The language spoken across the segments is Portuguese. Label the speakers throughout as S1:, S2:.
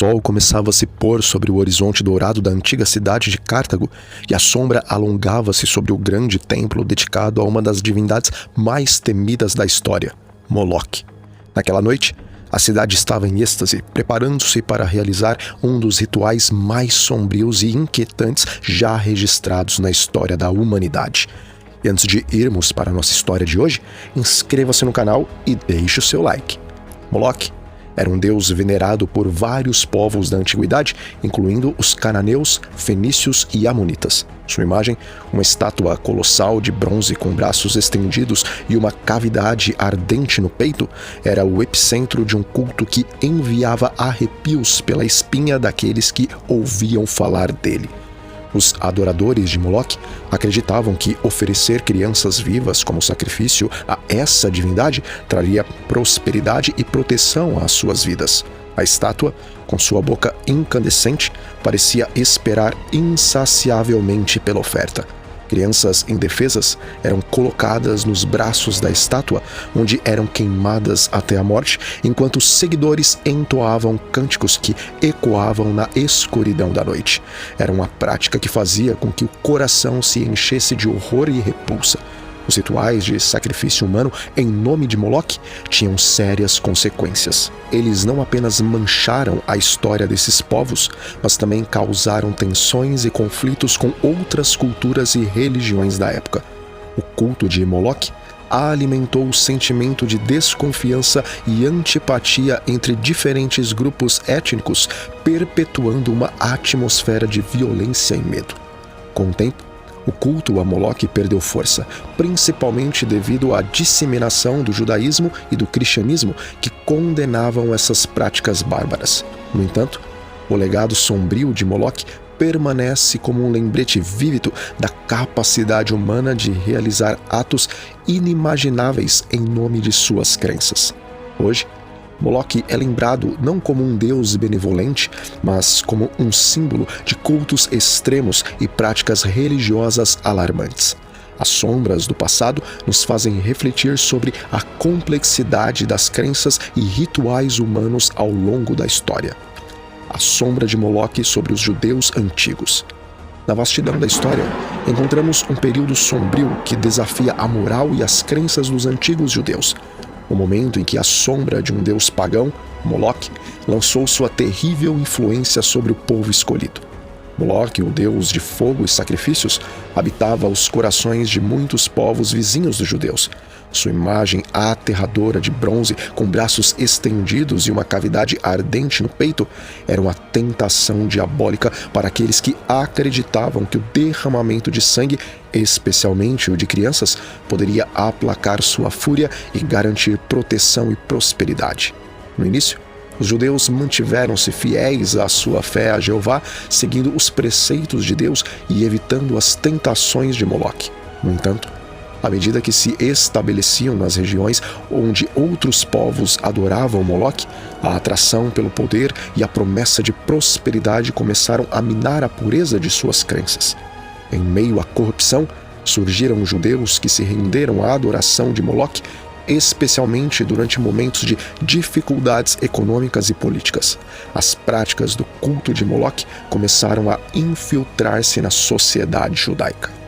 S1: sol começava a se pôr sobre o horizonte dourado da antiga cidade de Cartago e a sombra alongava-se sobre o grande templo dedicado a uma das divindades mais temidas da história, Moloque. Naquela noite, a cidade estava em êxtase, preparando-se para realizar um dos rituais mais sombrios e inquietantes já registrados na história da humanidade. E antes de irmos para a nossa história de hoje, inscreva-se no canal e deixe o seu like. Moloque era um deus venerado por vários povos da antiguidade, incluindo os cananeus, fenícios e amonitas. Sua imagem, uma estátua colossal de bronze com braços estendidos e uma cavidade ardente no peito, era o epicentro de um culto que enviava arrepios pela espinha daqueles que ouviam falar dele. Os adoradores de Moloque acreditavam que oferecer crianças vivas como sacrifício a essa divindade traria prosperidade e proteção às suas vidas. A estátua, com sua boca incandescente, parecia esperar insaciavelmente pela oferta. Crianças indefesas eram colocadas nos braços da estátua, onde eram queimadas até a morte, enquanto os seguidores entoavam cânticos que ecoavam na escuridão da noite. Era uma prática que fazia com que o coração se enchesse de horror e repulsa. Os rituais de sacrifício humano em nome de Moloque tinham sérias consequências. Eles não apenas mancharam a história desses povos, mas também causaram tensões e conflitos com outras culturas e religiões da época. O culto de Moloque alimentou o sentimento de desconfiança e antipatia entre diferentes grupos étnicos, perpetuando uma atmosfera de violência e medo. Com o tempo, o culto a Moloque perdeu força, principalmente devido à disseminação do judaísmo e do cristianismo que condenavam essas práticas bárbaras. No entanto, o legado sombrio de Moloque permanece como um lembrete vívido da capacidade humana de realizar atos inimagináveis em nome de suas crenças. Hoje, Moloque é lembrado não como um deus benevolente, mas como um símbolo de cultos extremos e práticas religiosas alarmantes. As sombras do passado nos fazem refletir sobre a complexidade das crenças e rituais humanos ao longo da história. A sombra de Moloque sobre os judeus antigos. Na vastidão da história, encontramos um período sombrio que desafia a moral e as crenças dos antigos judeus. O momento em que a sombra de um deus pagão, Moloque, lançou sua terrível influência sobre o povo escolhido. Moloque, o deus de fogo e sacrifícios, habitava os corações de muitos povos vizinhos dos judeus. Sua imagem aterradora de bronze, com braços estendidos e uma cavidade ardente no peito, era uma tentação diabólica para aqueles que acreditavam que o derramamento de sangue, especialmente o de crianças, poderia aplacar sua fúria e garantir proteção e prosperidade. No início, os judeus mantiveram-se fiéis à sua fé a Jeová, seguindo os preceitos de Deus e evitando as tentações de Moloque. No entanto, à medida que se estabeleciam nas regiões onde outros povos adoravam Moloque, a atração pelo poder e a promessa de prosperidade começaram a minar a pureza de suas crenças. Em meio à corrupção, surgiram judeus que se renderam à adoração de Moloque, especialmente durante momentos de dificuldades econômicas e políticas. As práticas do culto de Moloque começaram a infiltrar-se na sociedade judaica.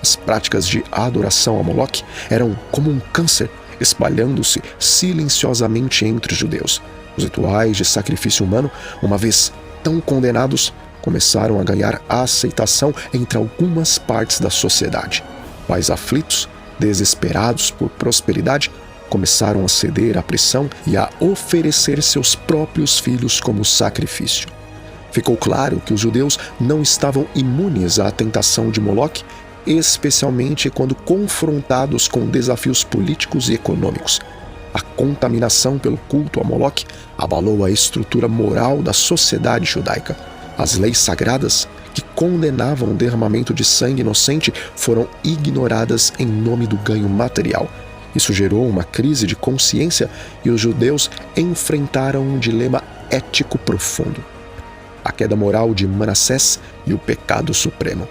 S1: As práticas de adoração a Moloque eram como um câncer, espalhando-se silenciosamente entre os judeus. Os rituais de sacrifício humano, uma vez tão condenados, começaram a ganhar aceitação entre algumas partes da sociedade. Pais aflitos, desesperados por prosperidade, começaram a ceder à pressão e a oferecer seus próprios filhos como sacrifício. Ficou claro que os judeus não estavam imunes à tentação de Moloque, especialmente quando confrontados com desafios políticos e econômicos. A contaminação pelo culto a Moloque abalou a estrutura moral da sociedade judaica. As leis sagradas, que condenavam o derramamento de sangue inocente, foram ignoradas em nome do ganho material. Isso gerou uma crise de consciência e os judeus enfrentaram um dilema ético profundo: a queda moral de Manassés e o pecado supremo.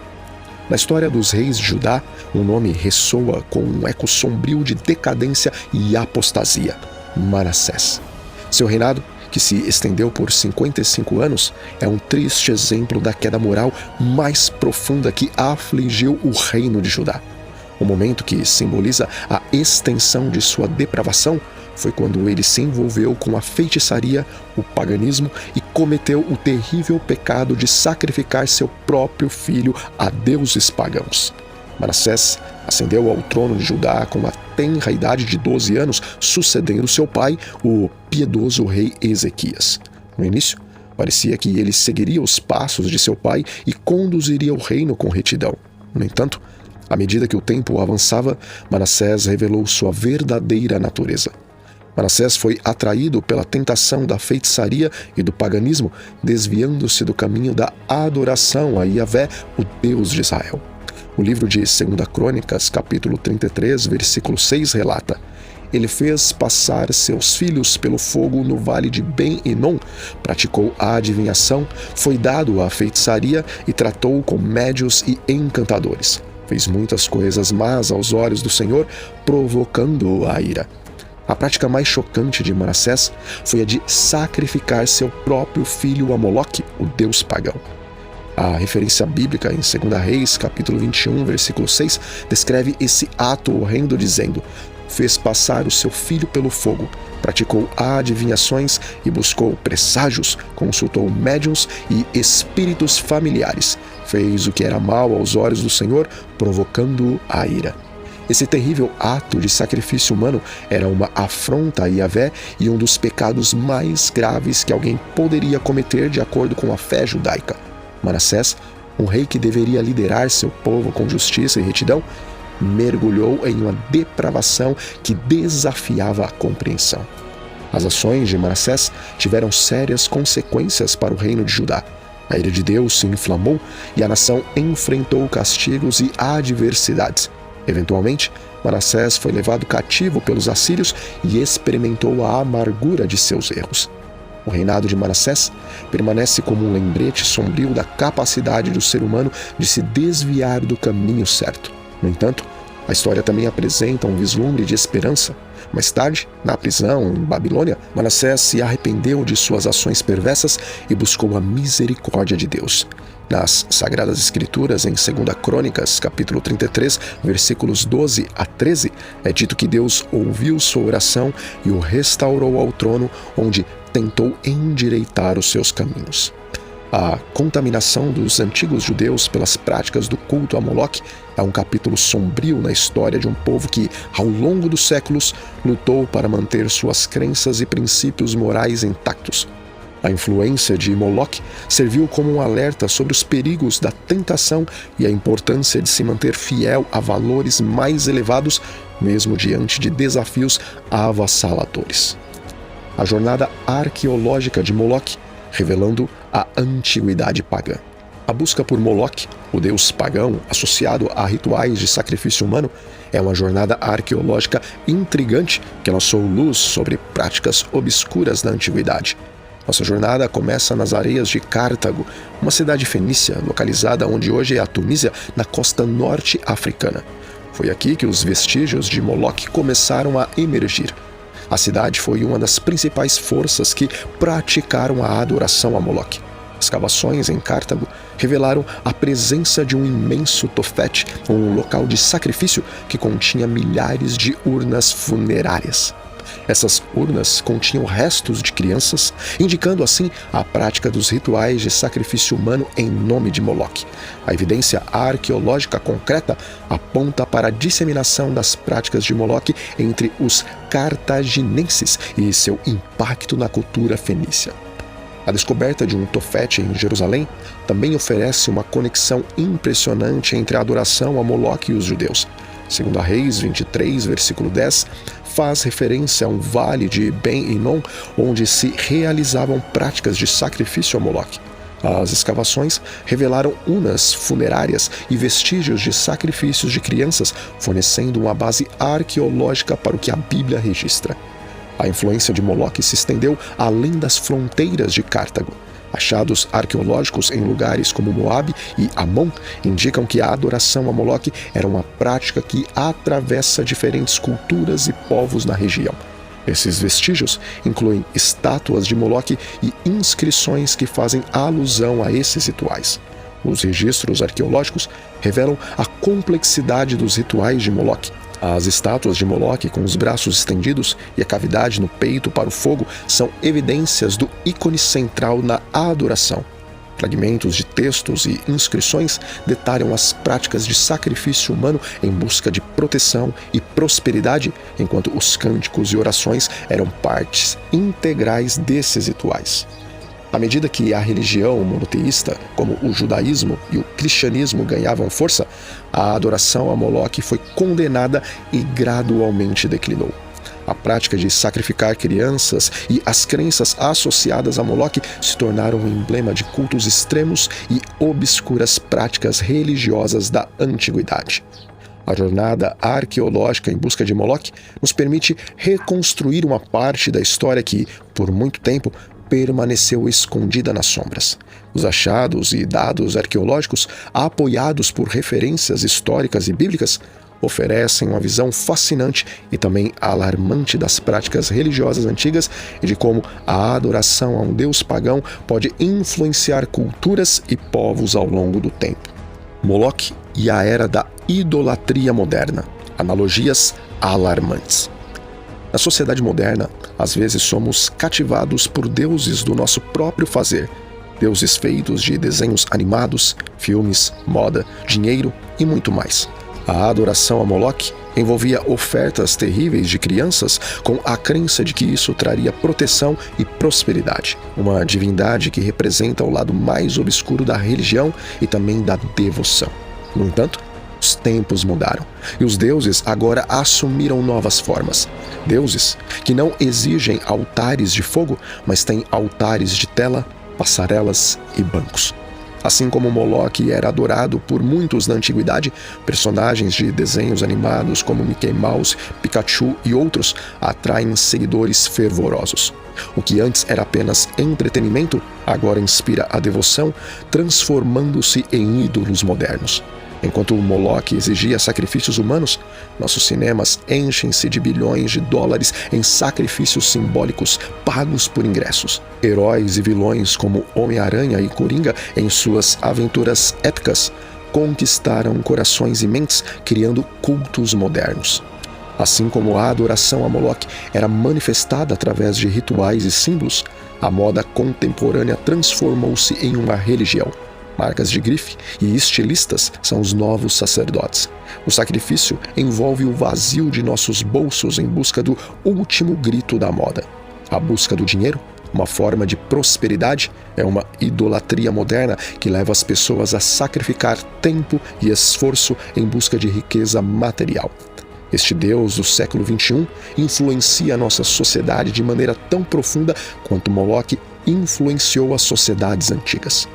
S1: Na história dos reis de Judá, um nome ressoa com um eco sombrio de decadência e apostasia: Manassés. Seu reinado que se estendeu por 55 anos, é um triste exemplo da queda moral mais profunda que afligiu o reino de Judá. O momento que simboliza a extensão de sua depravação foi quando ele se envolveu com a feitiçaria, o paganismo e cometeu o terrível pecado de sacrificar seu próprio filho a deuses pagãos. Manassés ascendeu ao trono de Judá com a tenra idade de 12 anos, sucedendo seu pai, o piedoso rei Ezequias. No início, parecia que ele seguiria os passos de seu pai e conduziria o reino com retidão. No entanto, à medida que o tempo avançava, Manassés revelou sua verdadeira natureza. Manassés foi atraído pela tentação da feitiçaria e do paganismo, desviando-se do caminho da adoração a Yahvé, o Deus de Israel. O livro de 2 Crônicas, capítulo 33, versículo 6, relata: Ele fez passar seus filhos pelo fogo no vale de Ben-Hinom, praticou a adivinhação, foi dado à feitiçaria e tratou com médios e encantadores. Fez muitas coisas más aos olhos do Senhor, provocando-o a ira. A prática mais chocante de Manassés foi a de sacrificar seu próprio filho a Moloque, o deus pagão. A referência bíblica em 2 Reis, capítulo 21, versículo 6, descreve esse ato horrendo dizendo: fez passar o seu filho pelo fogo, praticou adivinhações e buscou presságios, consultou médiuns e espíritos familiares, fez o que era mal aos olhos do Senhor, provocando-o a ira. Esse terrível ato de sacrifício humano era uma afronta a Yahvé e um dos pecados mais graves que alguém poderia cometer de acordo com a fé judaica. Manassés, um rei que deveria liderar seu povo com justiça e retidão, mergulhou em uma depravação que desafiava a compreensão. As ações de Manassés tiveram sérias consequências para o reino de Judá. A ira de Deus se inflamou e a nação enfrentou castigos e adversidades. Eventualmente, Manassés foi levado cativo pelos assírios e experimentou a amargura de seus erros. O reinado de Manassés permanece como um lembrete sombrio da capacidade do ser humano de se desviar do caminho certo. No entanto, a história também apresenta um vislumbre de esperança. Mais tarde, na prisão em Babilônia, Manassés se arrependeu de suas ações perversas e buscou a misericórdia de Deus. Nas Sagradas Escrituras, em 2 Crônicas, capítulo 33, versículos 12 a 13, é dito que Deus ouviu sua oração e o restaurou ao trono, onde tentou endireitar os seus caminhos. A contaminação dos antigos judeus pelas práticas do culto a Moloque é um capítulo sombrio na história de um povo que, ao longo dos séculos, lutou para manter suas crenças e princípios morais intactos. A influência de Moloque serviu como um alerta sobre os perigos da tentação e a importância de se manter fiel a valores mais elevados, mesmo diante de desafios avassaladores. A jornada arqueológica de Moloque, revelando a antiguidade pagã. A busca por Moloque, o deus pagão associado a rituais de sacrifício humano, é uma jornada arqueológica intrigante que lançou luz sobre práticas obscuras da antiguidade. Nossa jornada começa nas areias de Cartago, uma cidade fenícia localizada onde hoje é a Tunísia, na costa norte africana. Foi aqui que os vestígios de Moloque começaram a emergir. A cidade foi uma das principais forças que praticaram a adoração a Moloque. Escavações em Cartago revelaram a presença de um imenso tofete, um local de sacrifício que continha milhares de urnas funerárias. Essas urnas continham restos de crianças, indicando assim a prática dos rituais de sacrifício humano em nome de Moloque. A evidência arqueológica concreta aponta para a disseminação das práticas de Moloque entre os cartaginenses e seu impacto na cultura fenícia. A descoberta de um tofete em Jerusalém também oferece uma conexão impressionante entre a adoração a Moloque e os judeus. Segundo Reis 23, versículo 10, faz referência a um vale de Ben-Hinom, onde se realizavam práticas de sacrifício a Moloque. As escavações revelaram urnas funerárias e vestígios de sacrifícios de crianças, fornecendo uma base arqueológica para o que a Bíblia registra. A influência de Moloque se estendeu além das fronteiras de Cartago. Achados arqueológicos em lugares como Moabe e Amon indicam que a adoração a Moloque era uma prática que atravessa diferentes culturas e povos na região. Esses vestígios incluem estátuas de Moloque e inscrições que fazem alusão a esses rituais. Os registros arqueológicos revelam a complexidade dos rituais de Moloque. As estátuas de Moloque com os braços estendidos e a cavidade no peito para o fogo são evidências do ícone central na adoração. Fragmentos de textos e inscrições detalham as práticas de sacrifício humano em busca de proteção e prosperidade, enquanto os cânticos e orações eram partes integrais desses rituais. À medida que a religião monoteísta, como o judaísmo e o cristianismo, ganhavam força, a adoração a Moloque foi condenada e gradualmente declinou. A prática de sacrificar crianças e as crenças associadas a Moloque se tornaram um emblema de cultos extremos e obscuras práticas religiosas da antiguidade. A jornada arqueológica em busca de Moloque nos permite reconstruir uma parte da história que, por muito tempo, permaneceu escondida nas sombras. Os achados e dados arqueológicos, apoiados por referências históricas e bíblicas, oferecem uma visão fascinante e também alarmante das práticas religiosas antigas e de como a adoração a um deus pagão pode influenciar culturas e povos ao longo do tempo. Moloque e a era da idolatria moderna. Analogias alarmantes. Na sociedade moderna, às vezes somos cativados por deuses do nosso próprio fazer, deuses feitos de desenhos animados, filmes, moda, dinheiro e muito mais. A adoração a Moloque envolvia ofertas terríveis de crianças com a crença de que isso traria proteção e prosperidade. Uma divindade que representa o lado mais obscuro da religião e também da devoção. No entanto, os tempos mudaram e os deuses agora assumiram novas formas. Deuses que não exigem altares de fogo, mas têm altares de tela, passarelas e bancos. Assim como Moloque era adorado por muitos na antiguidade, personagens de desenhos animados como Mickey Mouse, Pikachu e outros atraem seguidores fervorosos. O que antes era apenas entretenimento, agora inspira a devoção, transformando-se em ídolos modernos. Enquanto Moloque exigia sacrifícios humanos, nossos cinemas enchem-se de bilhões de dólares em sacrifícios simbólicos pagos por ingressos. Heróis e vilões como Homem-Aranha e Coringa, em suas aventuras épicas, conquistaram corações e mentes, criando cultos modernos. Assim como a adoração a Moloque era manifestada através de rituais e símbolos, a moda contemporânea transformou-se em uma religião. Marcas de grife e estilistas são os novos sacerdotes. O sacrifício envolve o vazio de nossos bolsos em busca do último grito da moda. A busca do dinheiro, uma forma de prosperidade, é uma idolatria moderna que leva as pessoas a sacrificar tempo e esforço em busca de riqueza material. Este Deus do século XXI influencia a nossa sociedade de maneira tão profunda quanto Moloque influenciou as sociedades antigas.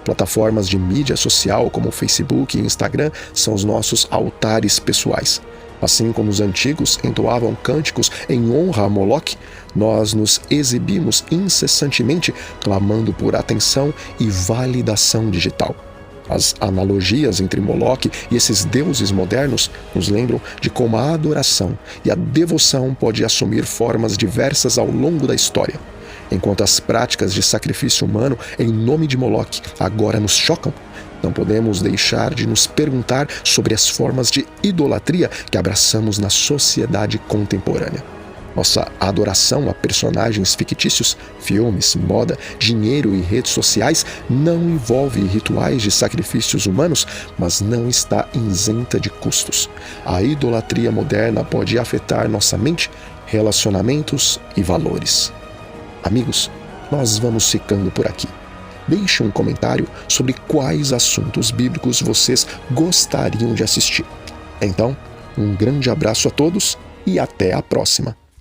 S1: Plataformas de mídia social como Facebook e Instagram são os nossos altares pessoais. Assim como os antigos entoavam cânticos em honra a Moloque, nós nos exibimos incessantemente clamando por atenção e validação digital. As analogias entre Moloque e esses deuses modernos nos lembram de como a adoração e a devoção pode assumir formas diversas ao longo da história. Enquanto as práticas de sacrifício humano em nome de Moloque agora nos chocam, não podemos deixar de nos perguntar sobre as formas de idolatria que abraçamos na sociedade contemporânea. Nossa adoração a personagens fictícios, filmes, moda, dinheiro e redes sociais não envolve rituais de sacrifícios humanos, mas não está isenta de custos. A idolatria moderna pode afetar nossa mente, relacionamentos e valores. Amigos, nós vamos ficando por aqui. Deixe um comentário sobre quais assuntos bíblicos vocês gostariam de assistir. Então, um grande abraço a todos e até a próxima.